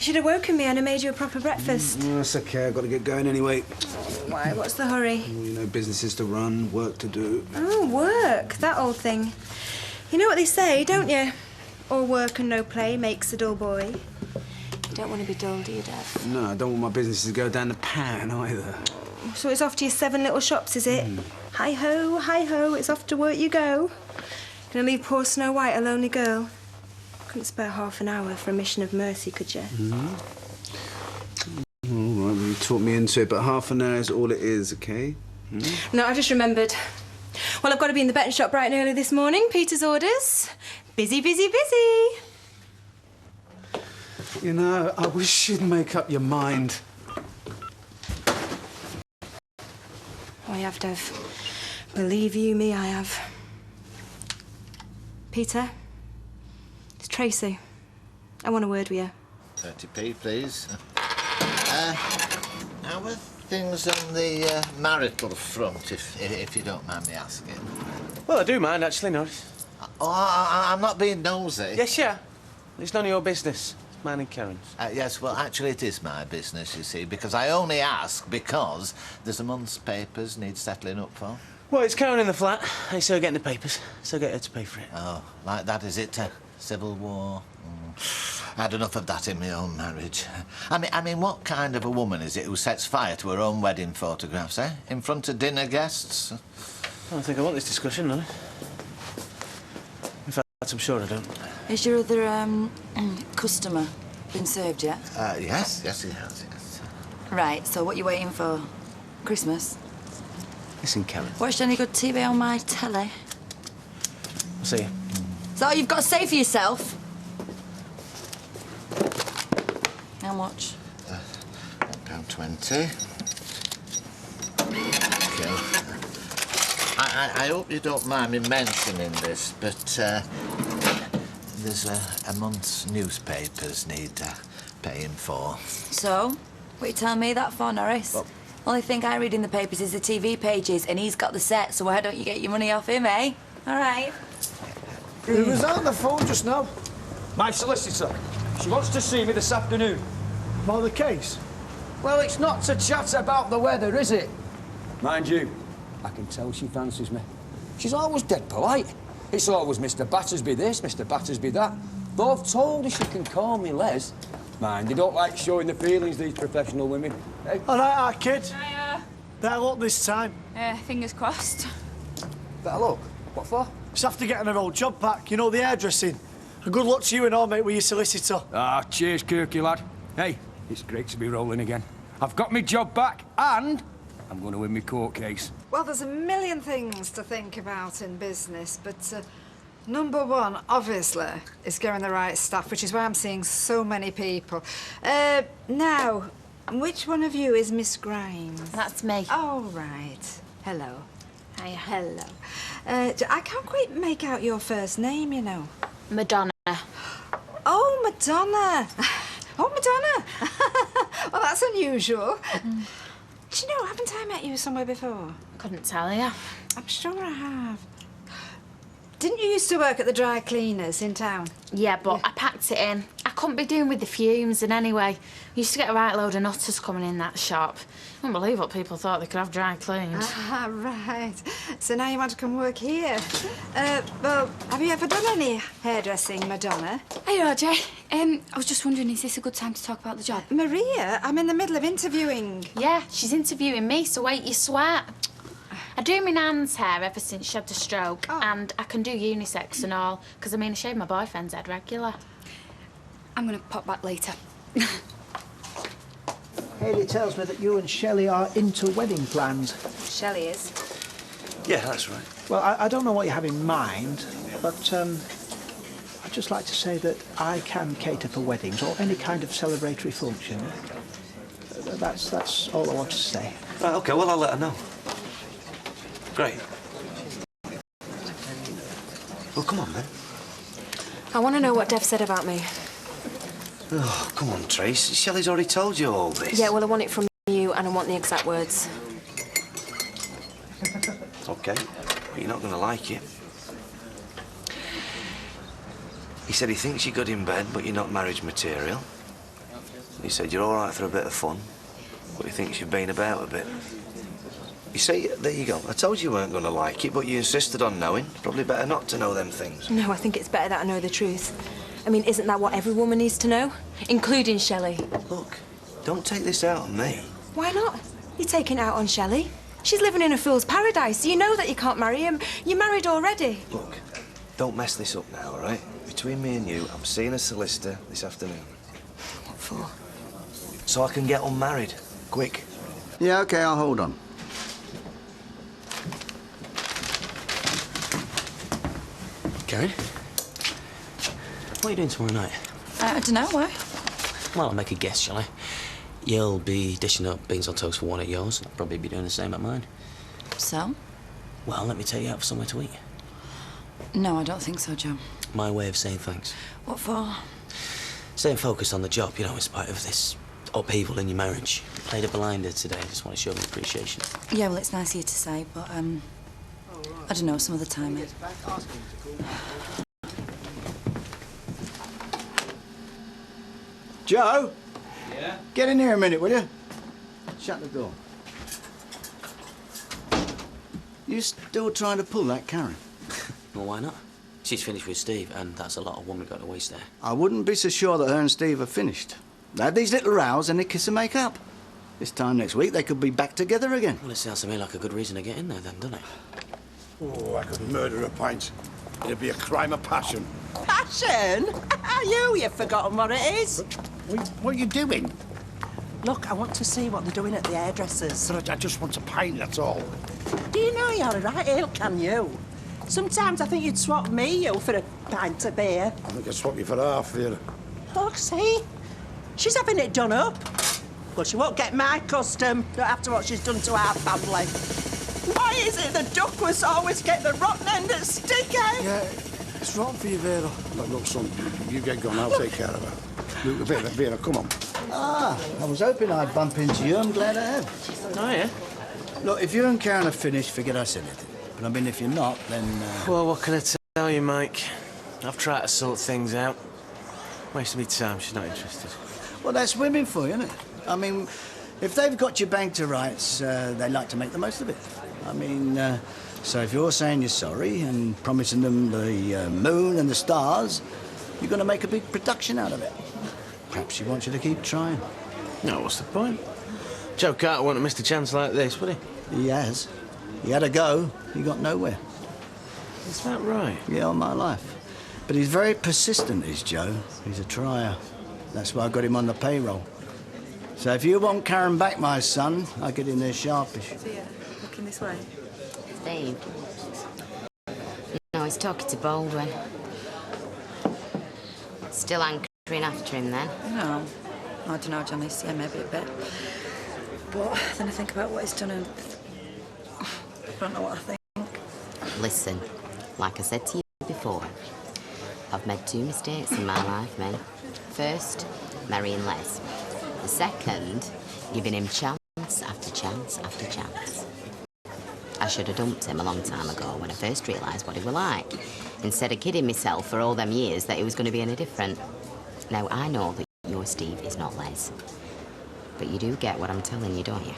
should have woken me and I made you a proper breakfast. That's okay, I've got to get going anyway. Why, what's the hurry? Well, you know, businesses to run, work to do. Oh, work, that old thing. You know what they say, don't you? All work and no play makes a dull boy. You don't want to be dull, do you, Dev? No, I don't want my businesses to go down the pan either. So it's off to your 7 little shops, is it? Hi-ho, it's off to work you go. Gonna leave poor Snow White a lonely girl. Couldn't spare half an hour for a mission of mercy, could you? All right, well, you talked me into it, but half an hour is all it is, OK? No, I just remembered. Well, I've got to be in the betting shop bright and early this morning. Peter's orders. Busy, busy, busy. You know, I wish you'd make up your mind. I have, Dev. Believe you me, I have. Peter, it's Tracy. I want a word with you. 30p, please. How are things on the marital front, if you don't mind me asking? Well, I do mind, actually, Norris. Oh, I'm not being nosy. Yes, yeah. It's none of your business. It's mine and Karen's. Yes, well, actually, it is my business, you see, because I only ask because there's a month's papers need settling up for. Well, it's Karen in the flat. I still getting the papers, so get her to pay for it. Oh, like that, is it? Civil war? I had enough of that in my own marriage. I mean, what kind of a woman is it who sets fire to her own wedding photographs, eh? In front of dinner guests? I don't think I want this discussion, no. In fact, I'm sure I don't. Is your other customer been served yet? Yes, he has, yes. Right, so what you waiting for? Christmas? Listen, Karen. Watched any good TV on my telly? I'll see you. Is that all you've got to say for yourself? How much? £1.20. Okay. I hope you don't mind me mentioning this, but there's a month's newspapers need paying for. So? What are you telling me that for, Norris? Well, only thing I read in the papers is the TV pages, and he's got the set, so why don't you get your money off him, eh? All right. Who was on the phone just now? My solicitor. She wants to see me this afternoon. About the case? Well, it's not to chat about the weather, is it? Mind you, I can tell she fancies me. She's always dead polite. It's always Mr. Battersby this, Mr. Battersby that. Though I've told her she can call me Les. Mind, they don't like showing the feelings, these professional women. Hey? All right, our kid. Hiya. Better luck this time. Fingers crossed. Better luck. What for? Just after getting her old job back, you know, the hairdressing. And good luck to you and all, mate, with your solicitor. Ah, cheers, Kirky, lad. Hey, it's great to be rolling again. I've got my job back, and I'm going to win my court case. Well, there's a million things to think about in business, but number one, obviously, is getting the right staff, which is why I'm seeing so many people. Now, which one of you is Miss Grimes? That's me. Oh, right. Hello. Hi, hello. I can't quite make out your first name, you know. Madonna. Oh, Madonna. Oh, Madonna. Well, that's unusual. Do you know, haven't I met you somewhere before? Couldn't tell you. I'm sure I have. Didn't you used to work at the dry cleaners in town? Yeah, but I packed it in. I couldn't be doing with the fumes, and anyway, I used to get a right load of nutters coming in that shop. I couldn't believe what people thought they could have dry cleaned. Ah, right. So now you want to come work here. Well, have you ever done any hairdressing, Madonna? Hey, RJ. I was just wondering, is this a good time to talk about the job? Maria, I'm in the middle of interviewing. Yeah, she's interviewing me, so wait your sweat. I do my nan's hair ever since she had the stroke, and I can do unisex and all, because, I mean, I shave my boyfriend's head regular. I'm going to pop back later. Hayley tells me that you and Shelley are into wedding plans. Shelley is. Yeah, that's right. Well, I don't know what you have in mind, but I'd just like to say that I can cater for weddings or any kind of celebratory function. That's all I want to say. Right, OK, well, I'll let her know. Great. Well, come on, then. I want to know what Dev said about me. Oh, come on, Trace. Shelley's already told you all this. Yeah, well, I want it from you, and I want the exact words. OK, but you're not going to like it. He said he thinks you're good in bed, but you're not marriage material. He said you're all right for a bit of fun, but he thinks you've been about a bit. You see, there you go. I told you weren't going to like it, but you insisted on knowing. Probably better not to know them things. No, I think it's better that I know the truth. I mean, isn't that what every woman needs to know? Including Shelley. Look, don't take this out on me. Why not? You're taking it out on Shelley. She's living in a fool's paradise. You know that you can't marry him. You're married already. Look, don't mess this up now, all right? Between me and you, I'm seeing a solicitor this afternoon. What for? So I can get unmarried. Quick. Yeah, OK, I'll hold on. Karen? What are you doing tomorrow night? I don't know, why? Well, I'll make a guess, shall I? You'll be dishing up beans on toast for one of yours. I'll probably be doing the same at mine. So? Well, let me take you out for somewhere to eat. No, I don't think so, Joe. My way of saying thanks. What for? Staying focused on the job, you know, in spite of this upheaval in your marriage. Played a blinder today. Just want to show me appreciation. Yeah, well, it's nice of you to say, but, I don't know, some other time. Joe? Yeah? Get in here a minute, will you? Shut the door. You still trying to pull that Karen? Well, why not? She's finished with Steve, and that's a lot of woman got to waste there. I wouldn't be so sure that her and Steve are finished. They had these little rows and they kiss and make up. This time next week, they could be back together again. Well, it sounds to me like a good reason to get in there then, doesn't it? Oh, I could murder a pint. It'd be a crime of passion. Passion? You've forgotten what it is. What are you doing? Look, I want to see what they're doing at the hairdressers. But I just want a pint, that's all. Do you know you're a right ale, can you? Sometimes I think you'd swap me, you, for a pint of beer. I think I'd swap you for half, Vera. Look, see? She's having it done up. Well, she won't get my custom, not after what she's done to our family. Why is it the duck was always get the rotten end of stick, eh? Yeah, it's wrong for you, Vera. Look, son, you get gone, I'll take care of her. Look, Vera, come on. Ah, I was hoping I'd bump into you. I'm glad I have. Oh, yeah? Look, if you and Karen are finished, forget I said anything. But I mean, if you're not, then... Well, what can I tell you, Mike? I've tried to sort things out. Wasting me time, she's not interested. Well, that's women for you, isn't it? I mean, if they've got your bank to rights, they like to make the most of it. I mean, so if you're saying you're sorry and promising them the moon and the stars, you're going to make a big production out of it. Perhaps she wants you to keep trying. No, what's the point? Joe Carter wouldn't have missed a chance like this, would he? He has. He had a go. He got nowhere. Is that right? Yeah, all my life. But he's very persistent, is Joe. He's a trier. That's why I got him on the payroll. So if you want Karen back, my son, I'll get in there sharpish. So, yeah, looking this way. Steve. No, he's talking to Baldwin. Still hankering after him, then? No. I don't know, Janice. Yeah, maybe a bit. But then I think about what he's done and... I don't know what I think. Listen, like I said to you before, I've made 2 mistakes in my life, mate. First, marrying Les. The second, giving him chance after chance after chance. I should have dumped him a long time ago when I first realised what he was like, instead of kidding myself for all them years that he was going to be any different. Now, I know that your Steve is not Les, but you do get what I'm telling you, don't you?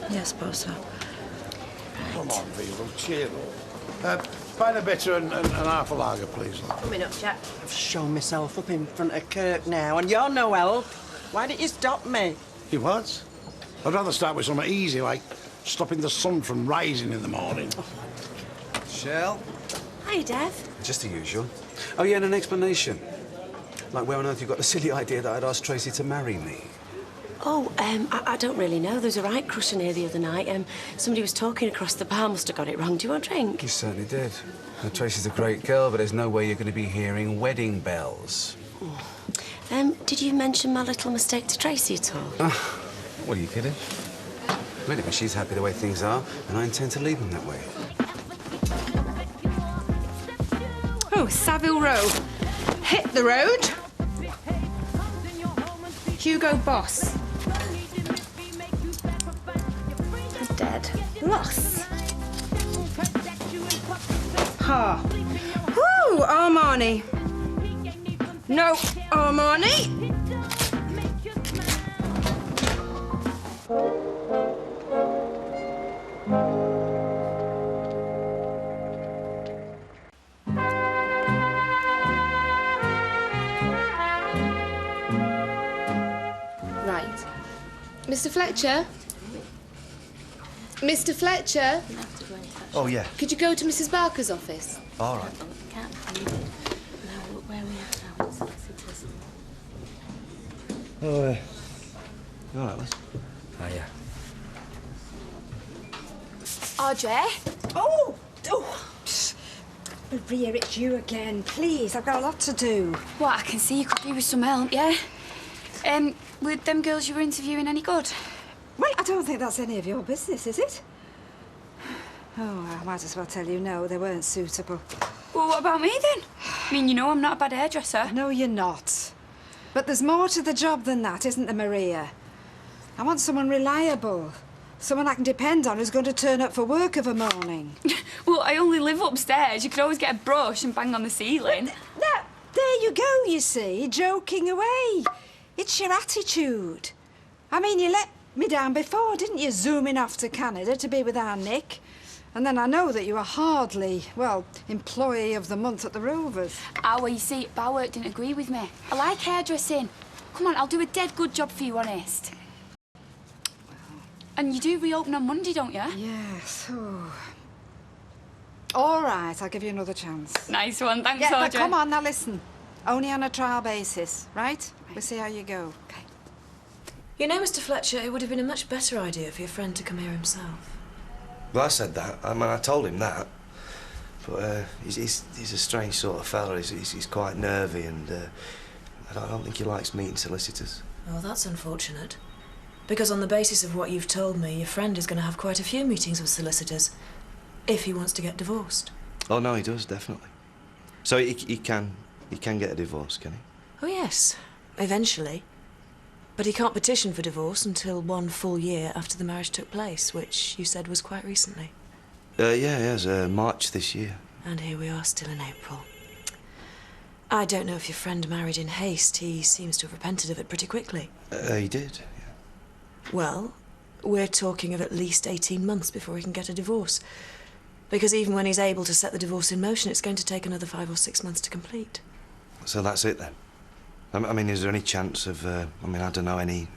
Yeah, I suppose so. Right. Come on, Vera, cheer up. Pint of bitter and half a lager, please. Coming up, Jack. I've shown myself up in front of Kirk now, and you're no help. Why didn't you stop me? You what? I'd rather start with something easy, like stopping the sun from rising in the morning. Shell? Hi, Dev. Just the usual. Oh, yeah, and an explanation. Like, where on earth you got the silly idea that I'd asked Tracy to marry me? Oh, I don't really know. There was a right crusher here the other night. Somebody was talking across the bar. Must have got it wrong. Do you want a drink? You certainly did. Now, Tracy's a great girl, but there's no way you're going to be hearing wedding bells. Did you mention my little mistake to Tracy at all? What, are you kidding? Anyway, she's happy the way things are, and I intend to leave them that way. Oh, Savile Row. Hit the road. Hugo Boss. Dead. Loss. Ha. Woo! Armani. No, Armani. Mr. Fletcher? Mr. Fletcher? Oh, yeah. Could you go to Mrs. Barker's office? All right. Can't find it. Now, look where we are now. It's solicitors. Oh, you all right, Liz? Oh, yeah. Audrey? Oh! Maria, it's you again. Please, I've got a lot to do. What, I can see you could do with some help, yeah? Were them girls you were interviewing any good? Well, I don't think that's any of your business, is it? Oh, I might as well tell you no, they weren't suitable. Well, what about me, then? I mean, you know I'm not a bad hairdresser. No, you're not. But there's more to the job than that, isn't there, Maria? I want someone reliable. Someone I can depend on who's going to turn up for work of a morning. Well, I only live upstairs. You could always get a brush and bang on the ceiling. Now, there you go, you see, joking away. It's your attitude. I mean, you let me down before, didn't you, zooming off to Canada to be with our Nick? And then I know that you were hardly, well, employee of the month at the Rovers. Well, you see, bar work didn't agree with me. I like hairdressing. Come on, I'll do a dead good job for you, honest. And you do reopen on Monday, don't you? Yes. Oh. All right, I'll give you another chance. Nice one, thanks, Yeah, but Audrey. come on, now listen. Only on a trial basis, right? We'll see how you go. Okay. You know, Mr. Fletcher, it would have been a much better idea for your friend to come here himself. Well, I said that. I mean, I told him that. But he's a strange sort of fella. He's quite nervy and I don't think he likes meeting solicitors. Oh, that's unfortunate. Because on the basis of what you've told me, your friend is going to have quite a few meetings with solicitors if he wants to get divorced. Oh, no, he does, definitely. So he can get a divorce, can he? Oh, yes, eventually. But he can't petition for divorce until 1 full year after the marriage took place, which you said was quite recently. Yeah, it was March this year. And here we are, still in April. I don't know if your friend married in haste. He seems to have repented of it pretty quickly. He did, yeah. Well, we're talking of at least 18 months before he can get a divorce. Because even when he's able to set the divorce in motion, it's going to take another 5 or 6 months to complete. So that's it, then? I mean, is there any chance of, I don't know, any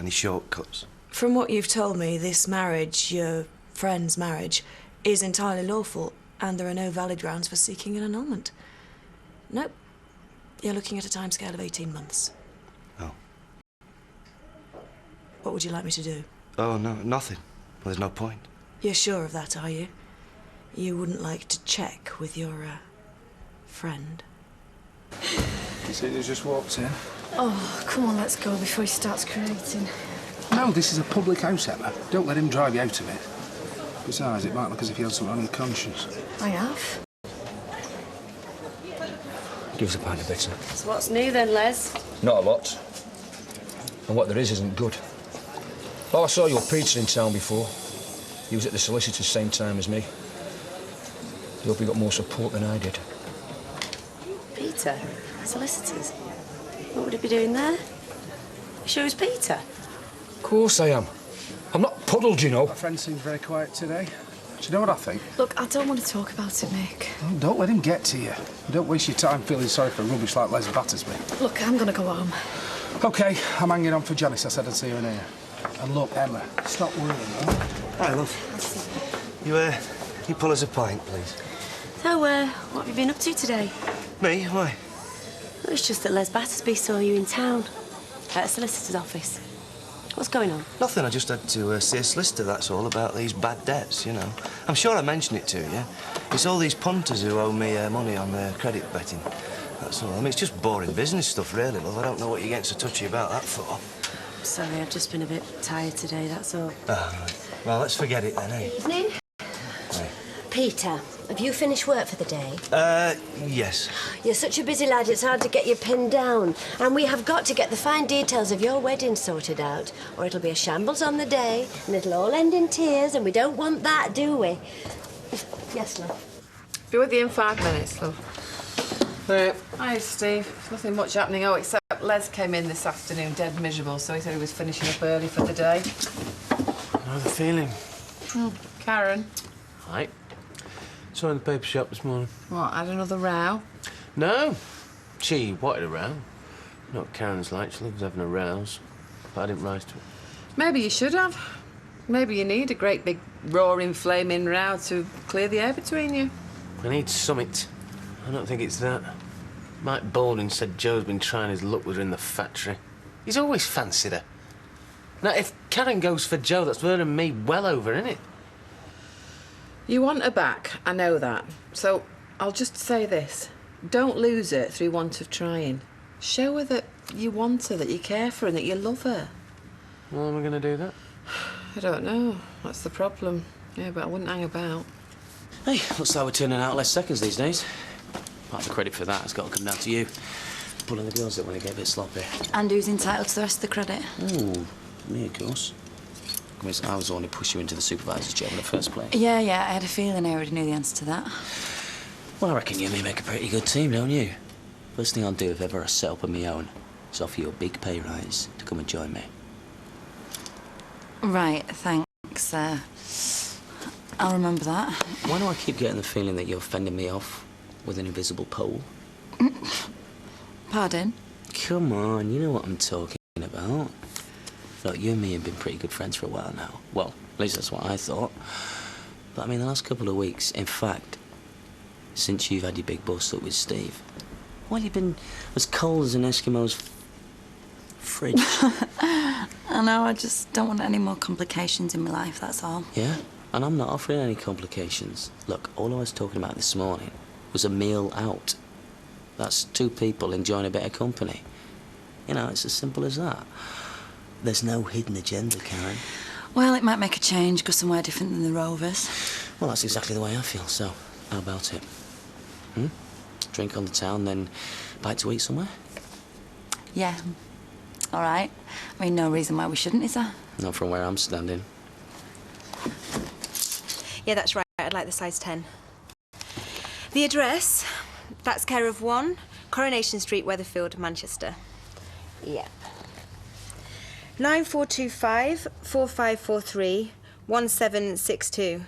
shortcuts? From what you've told me, this marriage, your friend's marriage, is entirely lawful, and there are no valid grounds for seeking an annulment. Nope. You're looking at a timescale of 18 months. Oh. What would you like me to do? Oh, no, nothing. Well, there's no point. You're sure of that, are you? You wouldn't like to check with your, friend? You see, they just walked in. Oh, come on, let's go before he starts creating. No, this is a public house, Emma. Don't let him drive you out of it. Besides, it might look as if he had something on his conscience. I have. Give us a pint of bitter. So what's new then, Les? Not a lot. And what there is isn't good. Well, I saw your Peter in town before. He was at the solicitor's same time as me. I hope he got more support than I did. Peter? Solicitors? What would he be doing there? You sure it was Peter? Of course I am. I'm not puddled, you know. My friend seems very quiet today. Do you know what I think? Look, I don't want to talk about it, Nick. Oh, don't let him get to you. Don't waste your time feeling sorry for rubbish like Les Battersby. Look, I'm going to go home. OK, I'm hanging on for Janice. I said I'd see her in here. And look, Emma, stop worrying, all right? Hi, love. You pull us a pint, please? So, what have you been up to today? Me? Why? It was just that Les Battersby saw you in town, at a solicitor's office. What's going on? Nothing. I just had to see a solicitor, that's all, about these bad debts, you know. I'm sure I mentioned it to you. It's all these punters who owe me money on their credit betting. That's all. I mean, it's just boring business stuff, really, love. I don't know what you're getting so touchy about that for. Sorry, I've just been a bit tired today, that's all. Ah, right. Well, let's forget it then, eh? Evening. Right. Peter, have you finished work for the day? Yes. You're such a busy lad, it's hard to get you pinned down. And we have got to get the fine details of your wedding sorted out, or it'll be a shambles on the day, and it'll all end in tears, and we don't want that, do we? Yes, love. Be with you in 5 minutes, love. Hi, Steve. Nothing much happening, except Les came in this afternoon dead miserable, so he said he was finishing up early for the day. I have a feeling. Karen? Hi. Saw in the paper shop this morning. What, had another row? No. She wanted a row. Not Karen's like, she loves having a rows. But I didn't rise to it. Maybe you should have. Maybe you need a great big roaring flaming row to clear the air between you. I need summit. I don't think it's that. Mike Baldwin said Joe's been trying his luck with her in the factory. He's always fancied her. Now, if Karen goes for Joe, that's earning me well over, isn't it? You want her back, I know that. So I'll just say this. Don't lose her through want of trying. Show her that you want her, that you care for her, and that you love her. How am I going to do that? I don't know. That's the problem. Yeah, but I wouldn't hang about. Hey, looks like we're turning out less seconds these days. Part of the credit for that has got to come down to you. Pulling the girls up when they get a bit sloppy. And who's entitled to the rest of the credit? Ooh, me, of course. I was the one who pushed you into the supervisor's job in the first place. Yeah, I had a feeling I already knew the answer to that. Well, I reckon you and me make a pretty good team, don't you? First thing I'll do if ever I set up on my own is offer you a big pay rise to come and join me. Right, thanks. I'll remember that. Why do I keep getting the feeling that you're fending me off with an invisible pole? Pardon? Come on, you know what I'm talking about. Look, you and me have been pretty good friends for a while now. Well, at least that's what I thought. But I mean, the last couple of weeks, in fact, since you've had your big bust up with Steve, well, you've been as cold as an Eskimo's fridge. I know, I just don't want any more complications in my life, that's all. Yeah? And I'm not offering any complications. Look, all I was talking about this morning was a meal out. That's two people enjoying a bit of company. You know, it's as simple as that. There's no hidden agenda, Karen. Well, it might make a change, go somewhere different than the Rovers. Well, that's exactly the way I feel, so how about it? Drink on the town, then bite to eat somewhere? Yeah, all right. I mean, no reason why we shouldn't, is there? Not from where I'm standing. Yeah, that's right. I'd like the size 10. The address, that's care of 1, Coronation Street, Weatherfield, Manchester. Yep. 9425 4543 1762.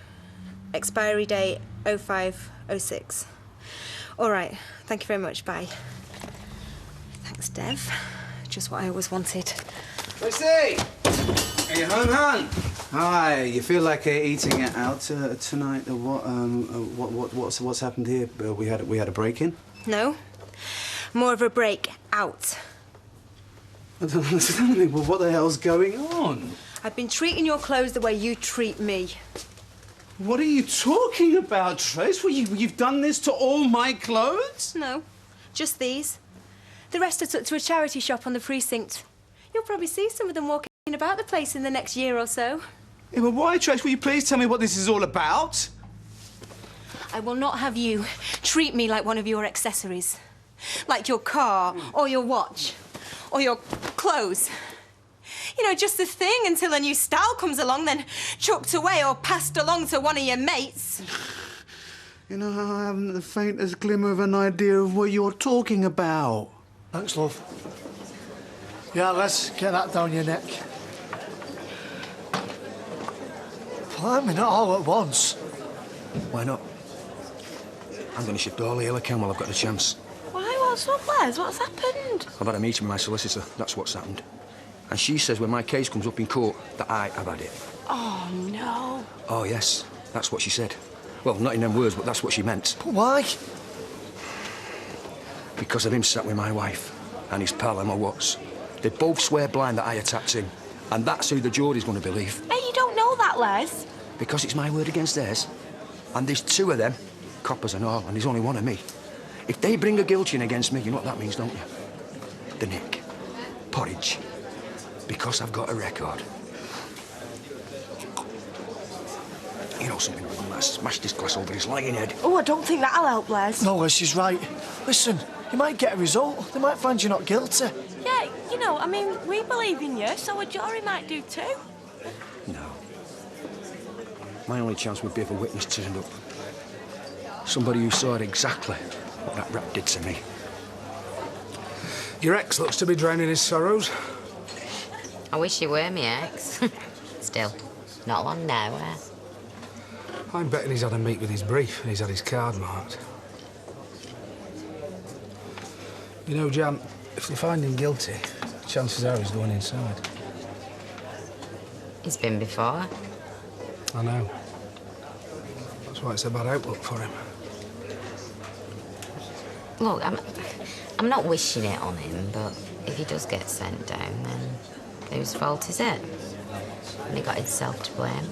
Expiry date 0506. All right. Thank you very much. Bye. Thanks, Dev. Just what I always wanted. Lucy! Are you home, hon? Hi. You feel like eating it out tonight? What's happened here? We had a break-in. No. More of a break out. I don't understand. Well, what the hell's going on? I've been treating your clothes the way you treat me. What are you talking about, Trace? Well, you've done this to all my clothes? No, just these. The rest I took to a charity shop on the precinct. You'll probably see some of them walking about the place in the next year or so. Yeah, but why, Trace? Will you please tell me what this is all about? I will not have you treat me like one of your accessories. Like your car, or your watch, or your clothes. You know, just the thing until a new style comes along, then chucked away or passed along to one of your mates. You know, I haven't the faintest glimmer of an idea of what you're talking about. Thanks, love. Yeah, let's get that down your neck. Blimey, not all at once. Why not? I'm going to shift all the ill account while I've got the chance. Why? What's up, Les? What's happened? I've had a meeting with my solicitor. That's what's happened. And she says when my case comes up in court that I have had it. Oh, no. Oh, yes. That's what she said. Well, not in them words, but that's what she meant. But why? Because of him sat with my wife and his pal Emma Watts. They both swear blind that I attacked him. And that's who the jury's going to believe. Hey, you don't know that, Les. Because it's my word against theirs. And there's two of them, coppers and all, and there's only one of me. If they bring a guilty in against me, you know what that means, don't you? The nick. Porridge. Because I've got a record. You know something, I smashed this glass over his lying head. Oh, I don't think that'll help, Les. No, Les, she's right. Listen, you might get a result. They might find you not guilty. Yeah, you know, I mean, we believe in you, so a jury might do too. No. My only chance would be if a witness turned up. Somebody who saw exactly what that rat did to me. Your ex looks to be drowning his sorrows. I wish you were me ex. Still, not long now, I'm betting he's had a meet with his brief and he's had his card marked. You know, Jan, if they find him guilty, chances are he's going inside. He's been before. I know. That's why it's a bad outlook for him. Look, I'm not wishing it on him, but if he does get sent down, then whose fault is it? And he got himself to blame.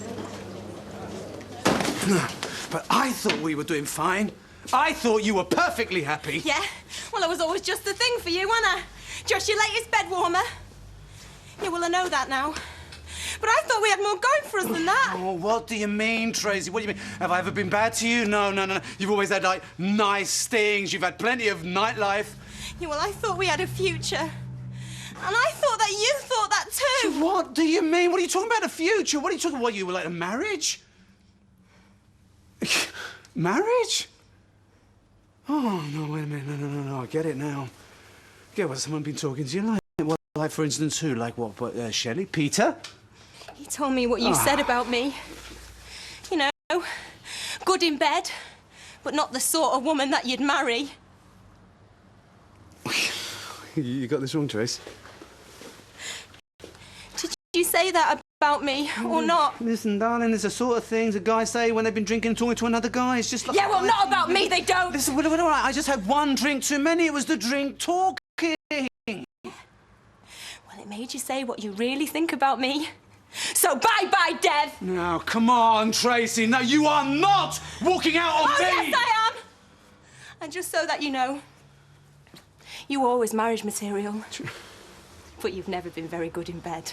But I thought we were doing fine. I thought you were perfectly happy. Yeah? Well, I was always just the thing for you, wasn't I? Just your latest bed warmer. Yeah, well, I know that now. But I thought we had more going for us than that. Oh, what do you mean, Tracy? What do you mean? Have I ever been bad to you? No, no, no, no. You've always had, like, nice things. You've had plenty of nightlife. Yeah, well, I thought we had a future. And I thought that you thought that too. What do you mean? What are you talking about, a future? What are you talking about? What, you were like a marriage? Marriage? Oh, no, wait a minute. No. I get it now. Yeah, well, someone been talking to you like... What, like, for instance, who? Like what, Shelley? Peter? He told me what you said about me. You know, good in bed, but not the sort of woman that you'd marry. You got this wrong, Trace. Did you say that about me or not? Listen, darling, it's the sort of things that guys say when they've been drinking and talking to another guy. It's just like... Yeah, well, not about me, they don't. Listen, all right, I just had one drink too many. It was the drink talking. Well, it made you say what you really think about me. So bye-bye, Dev. Now, come on, Tracy. No, you are not walking out on me. Yes, I am. And just so that you know, you were always marriage material. But you've never been very good in bed.